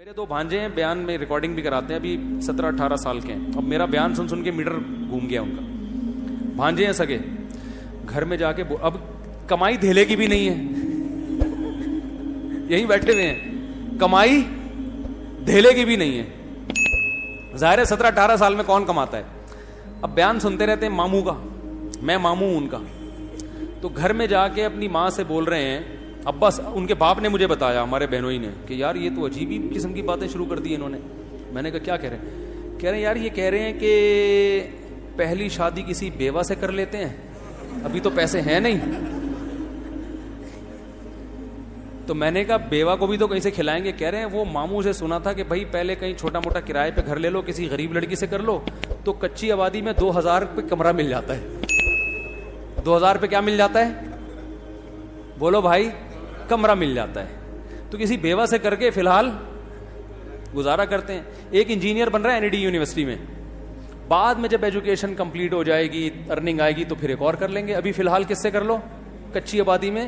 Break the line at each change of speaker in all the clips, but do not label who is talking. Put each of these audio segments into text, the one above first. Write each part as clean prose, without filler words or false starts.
میرے دو بھانجے ہیں, بیان میں ریکارڈنگ بھی کراتے ہیں, ابھی 17-18 سال کے ہیں. اب میرا بیان سن سن کے میٹر گھوم گیا ان کا. بھانجے ہیں سگے, گھر میں جا کے اب کمائی دھیلے کی بھی نہیں ہے, یہیں بیٹھے ہوئے ہیں, کمائی دھیلے کی بھی نہیں ہے. ظاہر ہے 17-18 سال میں کون کماتا ہے. اب بیان سنتے رہتے ہیں ماموں کا, میں ماموں ہوں ان کا. تو گھر میں جا کے اپنی ماں سے بول رہے ہیں, ابا ان کے باپ نے مجھے بتایا, ہمارے بہنوئی نے, کہ یار یہ تو عجیب ہی قسم کی باتیں شروع کر دی انہوں نے. میں نے کہا کیا کہہ رہے ہیں؟ کہہ رہے ہیں یار یہ کہہ رہے ہیں کہ پہلی شادی کسی بیوہ سے کر لیتے ہیں, ابھی تو پیسے ہیں نہیں. تو میں نے کہا بیوہ کو بھی تو کہیں سے کھلائیں گے. کہہ رہے ہیں وہ ماموں سے سنا تھا کہ بھائی پہلے کہیں چھوٹا موٹا کرائے پہ گھر لے لو, کسی غریب لڑکی سے کر لو, تو کچی آبادی میں 2000 پہ کمرہ مل جاتا ہے. 2000 پہ کیا مل جاتا ہے؟ بولو بھائی, کمرہ مل جاتا ہے. تو کسی بیوہ سے کر کے فی الحال گزارا کرتے ہیں. ایک انجینئر بن رہا ہے NID یونیورسٹی میں, بعد میں جب ایجوکیشن کمپلیٹ ہو جائے گی, ارننگ آئے گی تو پھر ایک اور کر لیں گے. ابھی فی الحال کس سے کر لو؟ کچی آبادی میں.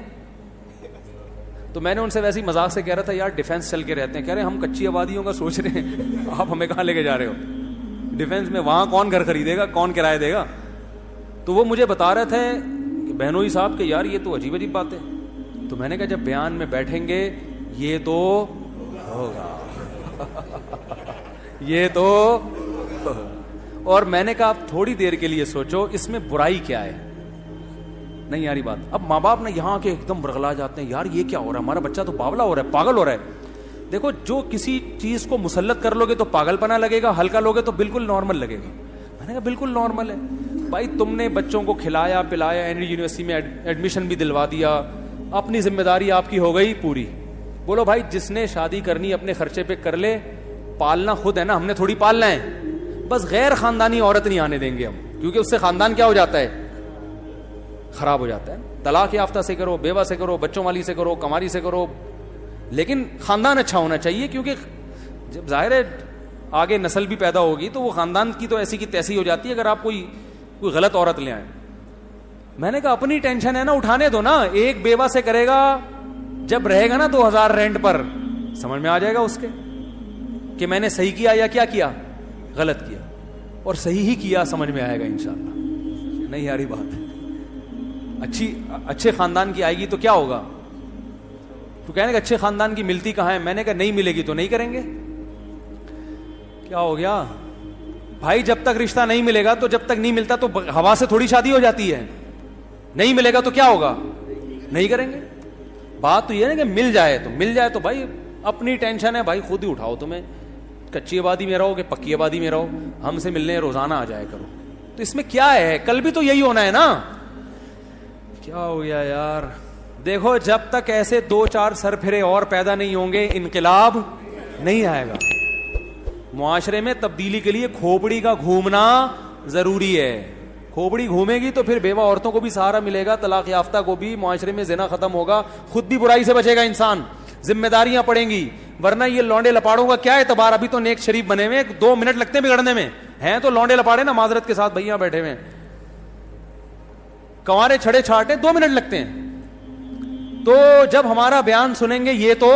تو میں نے ان سے ویسے ہی مذاق سے کہہ رہا تھا یار ڈیفینس چل کے رہتے ہیں. کہہ رہے ہیں ہم کچی آبادیوں کا سوچ رہے ہیں, آپ ہمیں کہاں لے کے جا رہے ہو ڈیفینس میں؟ وہاں کون گھر خریدے گا, کون کرایہ دے گا؟ تو وہ مجھے بتا رہے تھے بہنوئی صاحب کہ یار یہ تو عجیب عجیب بات ہے. تو میں نے کہا جب بیان میں بیٹھیں گے یہ تو ہوگا, یہ تو. اور میں نے کہا آپ تھوڑی دیر کے لیے سوچو اس میں برائی کیا ہے. نہیں یاری بات. اب ماں باپ نے یہاں کے ایک دم برغلا جاتے ہیں, یار یہ کیا ہو رہا ہے, ہمارا بچہ تو باولا ہو رہا ہے, پاگل ہو رہا ہے. دیکھو جو کسی چیز کو مسلط کر لو گے تو پاگل پنا لگے گا, ہلکا لوگے تو بالکل نارمل لگے گا. میں نے کہا بالکل نارمل ہے بھائی, تم نے بچوں کو کھلایا پلایا, NID یونیورسٹی میں ایڈمیشن بھی دلوا دیا, اپنی ذمہ داری آپ کی ہو گئی پوری. بولو بھائی جس نے شادی کرنی اپنے خرچے پہ کر لے, پالنا خود ہے نا, ہم نے تھوڑی پالنا ہے. بس غیر خاندانی عورت نہیں آنے دیں گے ہم, کیونکہ اس سے خاندان کیا ہو جاتا ہے, خراب ہو جاتا ہے. طلاق یافتہ سے کرو, بیوہ سے کرو, بچوں والی سے کرو, کماری سے کرو, لیکن خاندان اچھا ہونا چاہیے. کیونکہ جب ظاہر ہے آگے نسل بھی پیدا ہوگی تو وہ خاندان کی تو ایسی کی تیسی ہو جاتی ہے اگر آپ کوئی غلط عورت لے آئیں. میں نے کہا اپنی ٹینشن ہے نا, اٹھانے دو نا. ایک بیوہ سے کرے گا, جب رہے گا نا 2000 رینٹ پر, سمجھ میں آ جائے گا اس کے کہ میں نے صحیح کیا یا کیا کیا, غلط کیا. اور صحیح ہی کیا, سمجھ میں آئے گا انشاءاللہ. نہیں یاری بات, اچھے خاندان کی آئے گی تو کیا ہوگا. تو کہنے کہ اچھے خاندان کی ملتی کہاں ہے. میں نے کہا نہیں ملے گی تو نہیں کریں گے. کیا ہو گیا بھائی, جب تک رشتہ نہیں ملے گا تو جب تک نہیں ملتا تو ہوا سے تھوڑی شادی ہو جاتی ہے. نہیں ملے گا تو کیا ہوگا, نہیں کریں گے. بات تو یہ ہے کہ مل جائے تو بھائی اپنی ٹینشن ہے بھائی, خود ہی اٹھاؤ. تمہیں کچی آبادی میں رہو کہ پکی آبادی میں رہو, ہم سے ملنے روزانہ آ جائے کرو. تو اس میں کیا ہے, کل بھی تو یہی ہونا ہے نا. کیا ہو گیا یار. دیکھو جب تک ایسے 2-4 سر پھرے اور پیدا نہیں ہوں گے انقلاب نہیں آئے گا. معاشرے میں تبدیلی کے لیے کھوپڑی کا گھومنا ضروری ہے. کھوپڑی گھومے گی تو پھر بیوہ عورتوں کو بھی سہارا ملے گا, طلاق یافتہ کو بھی, معاشرے میں زنا ختم ہوگا, خود بھی برائی سے بچے گا انسان, ذمہ داریاں پڑیں گی. ورنہ یہ لونڈے لپاڑوں کا کیا اعتبار, ابھی تو نیک شریف بنے ہوئے, 2 منٹ لگتے ہیں بگڑنے میں, ہیں تو لونڈے لپاڑے نا معذرت کے ساتھ بھیا بیٹھے ہوئے, کنوارے چھڑے چھاٹے 2 منٹ لگتے ہیں. تو جب ہمارا بیان سنیں گے یہ تو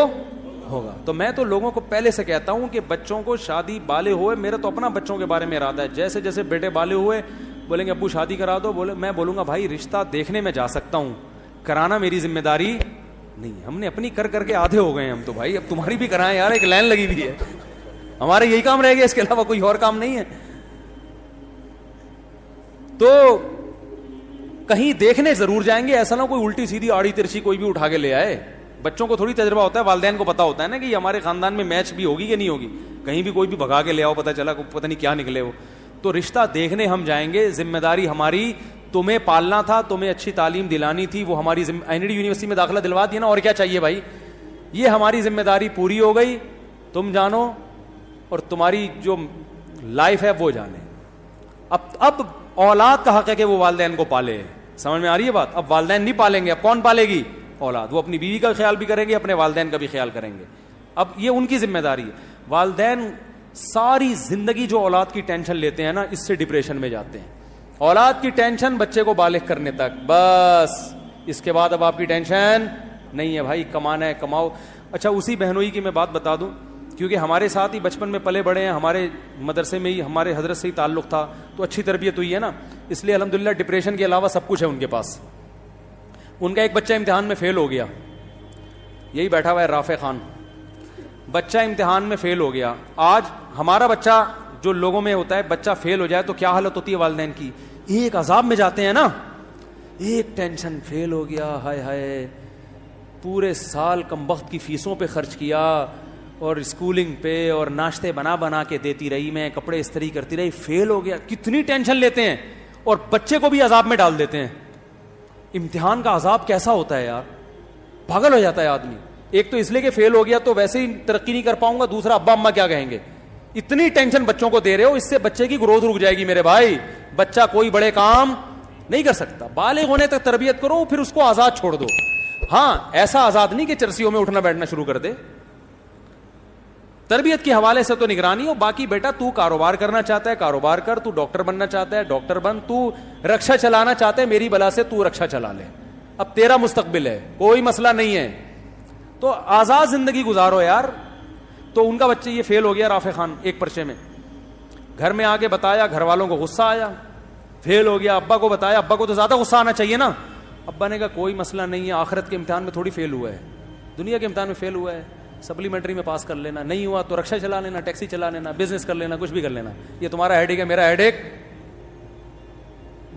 ہوگا. تو میں تو لوگوں کو پہلے سے کہتا ہوں کہ بچوں کو شادی بالے ہوئے, میرا تو اپنا بچوں کے بارے میں ارادہ ہے, جیسے جیسے بیٹے بالے ہوئے بولیں گے ابو شادی کرا دو, میں بولوں گا بھائی رشتہ دیکھنے میں جا سکتا ہوں, کرانا میری ذمہ داری نہیں. ہم نے اپنی کر کے آدھے ہو گئے ہیں ہم تو بھائی, اب تمہاری بھی کرائیں یار, ایک لائن لگی ہوئی ہے, ہمارے یہی کام رہ گیا, اس کے علاوہ کوئی اور کام نہیں ہے. تو کہیں دیکھنے ضرور جائیں گے, ایسا نہ کوئی الٹی سیدھی آڑی ترچھی کوئی بھی اٹھا کے لے آئے. بچوں کو تھوڑی تجربہ ہوتا ہے, والدین کو پتا ہوتا ہے نا کہ یہ ہمارے خاندان میں میچ بھی ہوگی کہ نہیں ہوگی. کہیں بھی کوئی بھی بھگا کے لے آؤ, پتہ چلا پتہ نہیں کیا نکلے وہ. تو رشتہ دیکھنے ہم جائیں گے, ذمہ داری ہماری, تمہیں پالنا تھا, تمہیں اچھی تعلیم دلانی تھی, وہ ہماری NID یونیورسٹی میں داخلہ دلوا دیا نا, اور کیا چاہیے بھائی. یہ ہماری ذمہ داری پوری ہو گئی, تم جانو اور تمہاری جو لائف ہے وہ جانے. اب اولاد کا حق ہے کہ وہ والدین کو پالے. سمجھ میں آ رہی ہے بات. اب والدین نہیں پالیں گے, اب کون پالے گی؟ اولاد. وہ اپنی بیوی کا خیال بھی کریں گے, اپنے والدین کا بھی خیال کریں گے. اب یہ ان کی ذمہ داری ہے. والدین ساری زندگی جو اولاد کی ٹینشن لیتے ہیں نا, اس سے ڈپریشن میں جاتے ہیں. اولاد کی ٹینشن بچے کو بالغ کرنے تک, بس اس کے بعد اب آپ کی ٹینشن نہیں ہے بھائی, کمانا ہے کماؤ. اچھا اسی بہنوئی کی میں بات بتا دوں, کیونکہ ہمارے ساتھ ہی بچپن میں پلے بڑے ہیں, ہمارے مدرسے میں ہی ہمارے حضرت سے ہی تعلق تھا, تو اچھی تربیت ہوئی ہے نا, اس لیے الحمدللہ ڈپریشن کے علاوہ سب کچھ ہے ان کے پاس. ان کا ایک بچہ امتحان میں فیل ہو گیا, یہی بیٹھا ہوا ہے رافع خان, بچہ امتحان میں فیل ہو گیا. آج ہمارا بچہ جو لوگوں میں ہوتا ہے, بچہ فیل ہو جائے تو کیا حالت ہوتی ہے والدین کی, ایک عذاب میں جاتے ہیں نا, ایک ٹینشن, فیل ہو گیا, ہائے ہائے پورے سال کم وقت کی فیسوں پہ خرچ کیا اور اسکولنگ پہ, اور ناشتے بنا بنا کے دیتی رہی میں, کپڑے استری کرتی رہی, فیل ہو گیا. کتنی ٹینشن لیتے ہیں اور بچے کو بھی عذاب میں ڈال دیتے ہیں. امتحان کا عذاب کیسا ہوتا ہے یار, پاگل ہو جاتا ہے آدمی. ایک تو اس لیے کہ فیل ہو گیا تو ویسے ہی ترقی نہیں کر پاؤں گا, دوسرا ابا اماں کیا کہیں گے. اتنی ٹینشن بچوں کو دے رہے ہو, اس سے بچے کی گروتھ رک جائے گی میرے بھائی. بچہ کوئی بڑے کام نہیں کر سکتا, بالغ ہونے تک تربیت کرو, پھر اس کو آزاد چھوڑ دو. ہاں ایسا آزاد نہیں کہ چرسیوں میں اٹھنا بیٹھنا شروع کر دے. تربیت کے حوالے سے تو نگرانی ہو, باقی بیٹا تو کاروبار کرنا چاہتا ہے کاروبار کر, تو ڈاکٹر بننا چاہتا ہے ڈاکٹر بن, تو رکشا چلانا چاہتا ہے میری بلا سے تو رکشا چلا لے, اب تیرا مستقبل ہے, کوئی مسئلہ نہیں ہے, تو آزاد زندگی گزارو یار. تو ان کا بچہ یہ فیل ہو گیا رافع خان ایک پرچے میں, گھر میں آگے بتایا, گھر والوں کو غصہ آیا, فیل ہو گیا, ابا کو بتایا, ابا کو تو زیادہ غصہ آنا چاہیے نا. ابا نے کہا کوئی مسئلہ نہیں ہے, آخرت کے امتحان میں تھوڑی فیل ہوا ہے, دنیا کے امتحان میں فیل ہوا ہے, سپلیمنٹری میں پاس کر لینا, نہیں ہوا تو رکشا چلا لینا, ٹیکسی چلا لینا, بزنس کر لینا, کچھ بھی کر لینا, یہ تمہارا ہیڈیک ہے میرا ہیڈیک.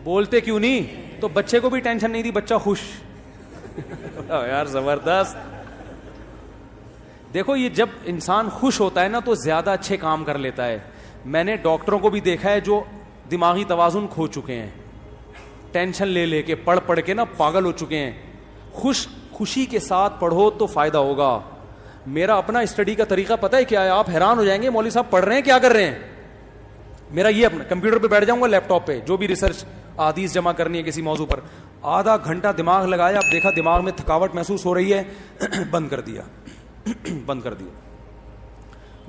بولتے کیوں نہیں؟ تو بچے کو بھی ٹینشن نہیں دی, بچہ خوش. یار زبردست. دیکھو یہ جب انسان خوش ہوتا ہے نا تو زیادہ اچھے کام کر لیتا ہے. میں نے ڈاکٹروں کو بھی دیکھا ہے جو دماغی توازن کھو چکے ہیں, ٹینشن لے لے کے پڑھ پڑھ کے نا پاگل ہو چکے ہیں. خوشی کے ساتھ پڑھو تو فائدہ ہوگا. میرا اپنا اسٹڈی کا طریقہ پتہ ہے کیا ہے, آپ حیران ہو جائیں گے مولوی صاحب پڑھ رہے ہیں کیا کر رہے ہیں. میرا یہ اپنا کمپیوٹر پہ بیٹھ جاؤں گا, لیپ ٹاپ پہ جو بھی ریسرچ احادیث جمع کرنی ہے کسی موضوع پر, آدھا گھنٹہ دماغ لگایا, اب دیکھا دماغ میں تھکاوٹ محسوس ہو رہی ہے, بند کر دیا.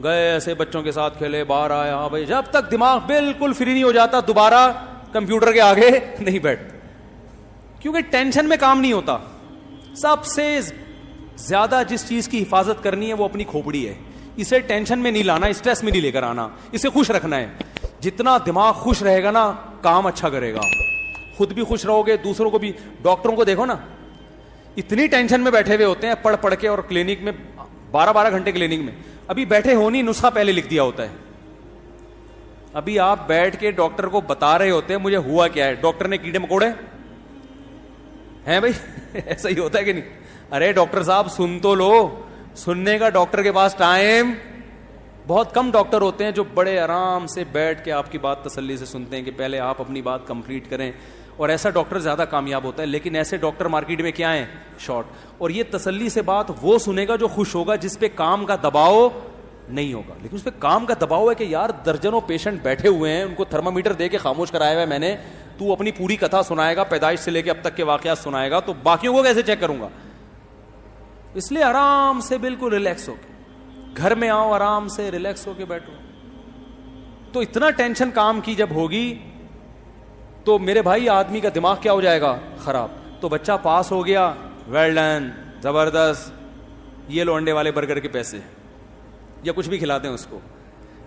گئے ایسے بچوں کے ساتھ کھیلے, باہر آیا, ہاں بھائی, جب تک دماغ بالکل فری نہیں ہو جاتا دوبارہ کمپیوٹر کے آگے نہیں بیٹھ, کیونکہ ٹینشن میں کام نہیں ہوتا. سب سے زیادہ جس چیز کی حفاظت کرنی ہے وہ اپنی کھوپڑی ہے. اسے ٹینشن میں نہیں لانا, اسٹریس میں نہیں لے کر آنا, اسے خوش رکھنا ہے. جتنا دماغ خوش رہے گا نا کام اچھا کرے گا, خود بھی خوش رہو گے, دوسروں کو بھی. ڈاکٹروں کو دیکھو نا, اتنی ٹینشن میں بیٹھے ہوئے ہوتے ہیں پڑھ پڑھ کے, اور کلینک میں 12 گھنٹے کلینک میں, ابھی بیٹھے ہو نہیں, نسخہ پہلے لکھ دیا ہوتا ہے. ابھی آپ بیٹھ کے ڈاکٹر کو بتا رہے ہوتے ہیں مجھے ہوا کیا ہے, ڈاکٹر نے کیڑے مکوڑے ہیں بھائی. ایسا ہی ہوتا ہے کہ نہیں؟ ارے ڈاکٹر صاحب سن تو لو, سننے کا ڈاکٹر کے پاس ٹائم بہت کم. ڈاکٹر ہوتے ہیں جو بڑے آرام سے بیٹھ کے آپ کی بات تسلی سے سنتے ہیں کہ پہلے آپ اپنی بات کمپلیٹ کریں, اور ایسا ڈاکٹر زیادہ کامیاب ہوتا ہے. لیکن ایسے ڈاکٹر مارکیٹ میں کیا ہیں, شارٹ. اور یہ تسلی سے بات وہ سنے گا جو خوش ہوگا, جس پہ کام کا دباؤ نہیں ہوگا. لیکن اس پہ کام کا دباؤ ہے کہ یار درجنوں پیشنٹ بیٹھے ہوئے ہیں, ان کو تھرمامیٹر دے کے خاموش کرایا ہوا ہے میں نے, تو اپنی پوری کتھا سنائے گا, پیدائش سے لے کے اب تک کے واقعات سنائے گا, تو باقیوں کو کیسے چیک کروں گا؟ اس لیے آرام سے بالکل ریلیکس ہو کے گھر میں آؤ, آرام سے ریلیکس ہو کے بیٹھو. تو اتنا ٹینشن کام کی جب ہوگی تو میرے بھائی آدمی کا دماغ کیا ہو جائے گا, خراب. تو بچہ پاس ہو گیا, ویل ڈن, زبردست, یہ لو انڈے والے برگر کے پیسے, یا کچھ بھی کھلاتے ہیں اس کو.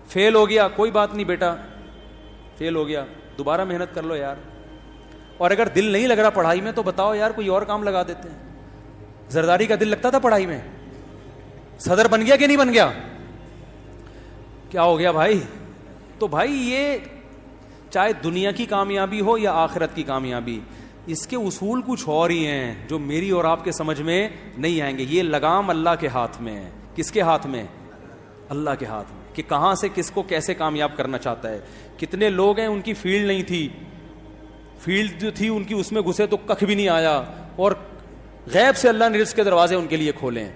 فیل ہو گیا, کوئی بات نہیں بیٹا, فیل ہو گیا, دوبارہ محنت کر لو یار. اور اگر دل نہیں لگ رہا پڑھائی میں تو بتاؤ یار کوئی اور کام لگا دیتے ہیں. زرداری کا دل لگتا تھا پڑھائی میں, صدر بن گیا کہ نہیں بن گیا؟ کیا ہو گیا بھائی؟ تو بھائی یہ چاہے دنیا کی کامیابی ہو یا آخرت کی کامیابی, اس کے اصول کچھ اور ہی ہیں جو میری اور آپ کے سمجھ میں نہیں آئیں گے. یہ لگام اللہ کے ہاتھ میں ہے. کس کے ہاتھ میں؟ اللہ کے ہاتھ میں, کہ کہاں سے کس کو کیسے کامیاب کرنا چاہتا ہے. کتنے لوگ ہیں ان کی فیلڈ نہیں تھی, فیلڈ جو تھی ان کی اس میں گھسے تو ککھ بھی نہیں آیا, اور غیب سے اللہ نے رزق کے دروازے ان کے لیے کھولے ہیں.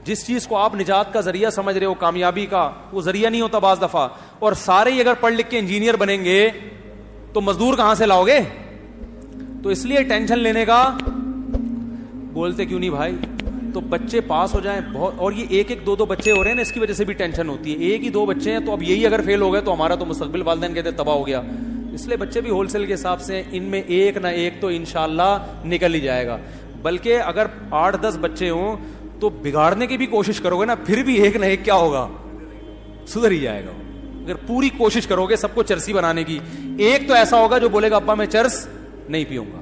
جس چیز کو آپ نجات کا ذریعہ سمجھ رہے ہو, کامیابی کا, وہ ذریعہ نہیں ہوتا بعض دفعہ. اور سارے ہی اگر پڑھ لکھ کے انجینئر بنیں گے تو مزدور کہاں سے لاؤ گے؟ تو اس لیے ٹینشن لینے کا بولتے کیوں نہیں بھائی. تو بچے پاس ہو جائیں بہت, اور یہ ایک ایک دو دو بچے ہو رہے ہیں نا, اس کی وجہ سے بھی ٹینشن ہوتی ہے. ایک ہی دو بچے ہیں تو اب یہی اگر فیل ہو گئے تو ہمارا تو مستقبل والدین کہتے تباہ ہو گیا. اس لیے بچے بھی ہول سیل کے حساب سے, ان میں ایک نہ ایک تو انشاءاللہ نکل ہی جائے گا. بلکہ اگر 8-10 بچے ہوں تو بگاڑنے کی بھی کوشش کرو گے نا, پھر بھی ایک نہ ایک کیا ہوگا, سدھر ہی جائے گا. اگر پوری کوشش کرو گے سب کو چرسی بنانے کی, ایک تو ایسا ہوگا جو بولے گا ابا میں چرس نہیں پیوں گا,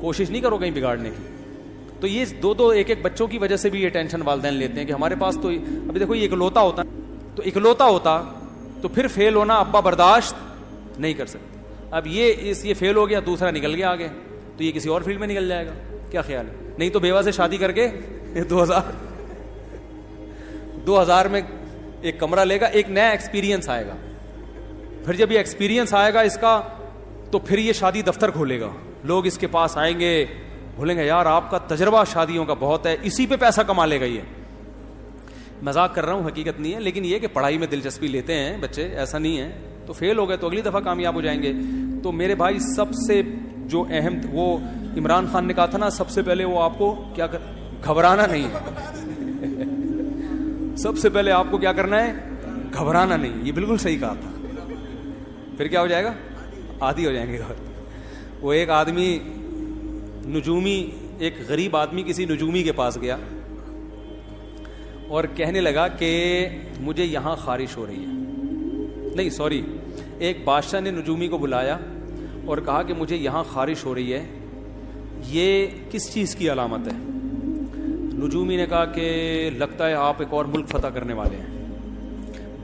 کوشش نہیں کرو کہیں بگاڑنے کی. تو یہ دو ایک بچوں کی وجہ سے بھی یہ ٹینشن والدین لیتے ہیں کہ ہمارے پاس تو ابھی دیکھو یہ اکلوتا ہوتا, تو اکلوتا ہوتا تو پھر فیل ہونا ابا برداشت نہیں کر سکتے. اب یہ فیل ہو گیا, دوسرا نکل گیا آگے, تو یہ کسی اور فیلڈ میں نکل جائے گا. کیا خیال ہے؟ نہیں تو بیوہ سے شادی کر کے 2000 میں ایک کمرہ لے گا, ایک نیا ایکسپیرینس آئے گا. پھر جب یہ ایکسپیرینس آئے گا اس کا, تو پھر یہ شادی دفتر کھولے گا, لوگ اس کے پاس آئیں گے, بولیں گے یار آپ کا تجربہ شادیوں کا بہت ہے, اسی پہ پیسہ کما لے گا. یہ مذاق کر رہا ہوں, حقیقت نہیں ہے, لیکن یہ کہ پڑھائی میں دلچسپی لیتے ہیں بچے, ایسا نہیں ہے. تو فیل ہو گئے تو اگلی دفعہ کامیاب ہو جائیں گے. تو میرے بھائی سب سے جو اہم, وہ عمران خان نے کہا تھا نا, سب سے پہلے وہ آپ کو کیا گھبرانا نہیں ہے. سب سے پہلے آپ کو کیا کرنا ہے, گھبرانا نہیں. یہ بالکل صحیح کہا تھا. پھر کیا ہو جائے گا, عادی ہو جائیں گے. وہ ایک آدمی نجومی, ایک غریب آدمی کسی نجومی کے پاس گیا اور کہنے لگا کہ مجھے یہاں خارش ہو رہی ہے. نہیں سوری, ایک بادشاہ نے نجومی کو بلایا اور کہا کہ مجھے یہاں خارش ہو رہی ہے, یہ کس چیز کی علامت ہے؟ نجومی نے کہا کہ لگتا ہے آپ ایک اور ملک فتح کرنے والے ہیں.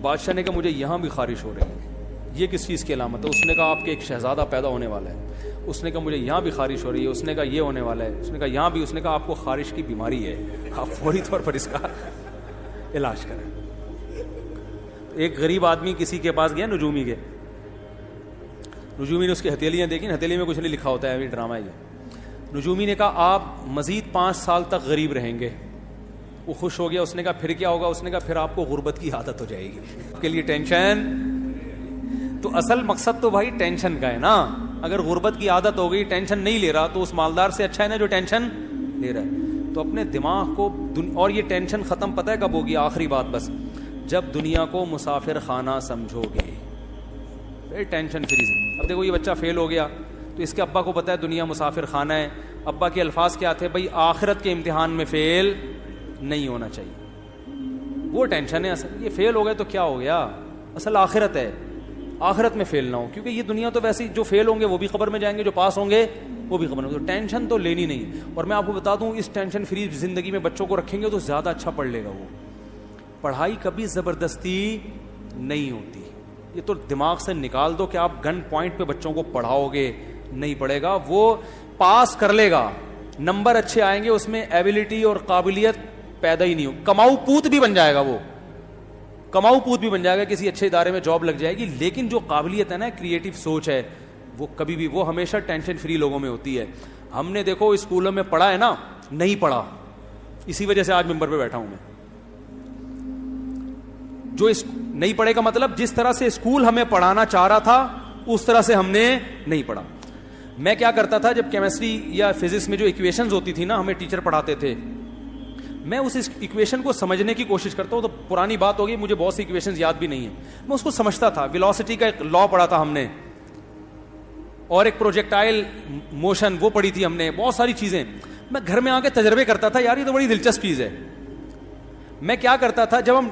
بادشاہ نے کہا مجھے یہاں بھی خارش ہو رہی ہے, یہ کس چیز کی علامت ہے؟ اس نے کہا آپ کے ایک شہزادہ پیدا ہونے والا ہے. اس نے کہا مجھے یہاں بھی خارش ہو رہی ہے. اس نے کہا یہ ہونے والا ہے. اس نے کہا یہاں بھی. اس نے کہا آپ کو خارش کی بیماری ہے, آپ فوری طور پر اس کا علاج کریں. ایک غریب آدمی کسی کے پاس گیا, نجومی کے. نجومی نے اس کی ہتھیلیاں دیکھی, ہتھیلی میں کچھ نہیں لکھا ہوتا ہے, ابھی ڈرامہ ہے یہ. نجومی نے کہا آپ مزید 5 سال تک غریب رہیں گے. وہ خوش ہو گیا. اس نے کہا پھر کیا ہوگا؟ اس نے کہا پھر آپ کو غربت کی عادت ہو جائے گی. آپ کے لیے ٹینشن, تو اصل مقصد تو بھائی ٹینشن کا ہے نا. اگر غربت کی عادت ہو گئی, ٹینشن نہیں لے رہا, تو اس مالدار سے اچھا ہے نا جو ٹینشن لے رہا ہے. تو اپنے دماغ کو, اور یہ ٹینشن ختم پتہ ہے کب ہوگی؟ آخری بات بس, جب دنیا کو مسافر خانہ سمجھو گے, ٹینشن فری سے. اب دیکھو یہ بچہ فیل ہو گیا, تو اس کے ابا کو پتا ہے دنیا مسافر خانہ ہے. ابا کے الفاظ کیا تھے؟ بھائی آخرت کے امتحان میں فیل نہیں ہونا چاہیے. وہ ٹینشن ہے اصل. یہ فیل ہو گئے تو کیا ہو گیا, اصل آخرت ہے, آخرت میں فیل نہ ہو. کیونکہ یہ دنیا تو ویسے جو فیل ہوں گے وہ بھی قبر میں جائیں گے, جو پاس ہوں گے وہ بھی قبر میں. تو ٹینشن تو لینی نہیں. اور میں آپ کو بتا دوں, اس ٹینشن فری زندگی میں بچوں کو رکھیں گے تو زیادہ اچھا پڑھ لے گا وہ. پڑھائی کبھی زبردستی نہیں ہوتی. یہ تو دماغ سے نکال دو کہ آپ گن پوائنٹ پہ بچوں کو پڑھاؤ گے, نہیں پڑھے گا. وہ پاس کر لے گا, نمبر اچھے آئیں گے, اس میں ایبلٹی اور قابلیت پیدا ہی نہیں ہو. کماؤ پوت بھی بن جائے گا, وہ کماؤ پوت بھی بن جائے گا, کسی اچھے ادارے میں جاب لگ جائے گی. لیکن جو قابلیت ہے نا, کریٹو سوچ ہے, وہ کبھی بھی, وہ ہمیشہ ٹینشن فری لوگوں میں ہوتی ہے. ہم نے دیکھو اسکولوں میں پڑھا ہے نا, نہیں پڑھا, اسی وجہ سے آج ممبر پہ بیٹھا ہوں میں. جو نہیں پڑھے کا مطلب, جس طرح سے اسکول ہمیں پڑھانا چاہ رہا تھا اس طرح سے ہم نے نہیں پڑھا. میں کیا کرتا تھا, جب کیمسٹری یا فزکس میں جو ایکویشنز ہوتی تھی نا, ہمیں ٹیچر پڑھاتے تھے, میں اس ایکویشن کو سمجھنے کی کوشش کرتا ہوں. تو پرانی بات ہوگی, مجھے بہت سی ایکویشنز یاد بھی نہیں ہیں, میں اس کو سمجھتا تھا. ویلوسٹی کا ایک لا پڑھا تھا ہم نے, اور ایک پروجیکٹائل موشن وہ پڑھی تھی ہم نے, بہت ساری چیزیں. میں گھر میں آ کے تجربے کرتا تھا, یار یہ تو بڑی دلچسپ چیز ہے. میں کیا کرتا تھا, جب ہم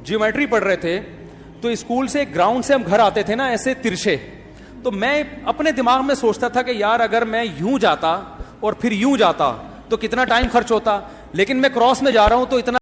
جیومیٹری پڑھ رہے تھے تو اسکول سے گراؤنڈ سے ہم گھر آتے تھے نا ایسے ترچھے, تو میں اپنے دماغ میں سوچتا تھا کہ یار اگر میں یوں جاتا اور پھر یوں جاتا تو کتنا ٹائم خرچ ہوتا. لیکن میں کراس میں جا رہا ہوں تو اتنا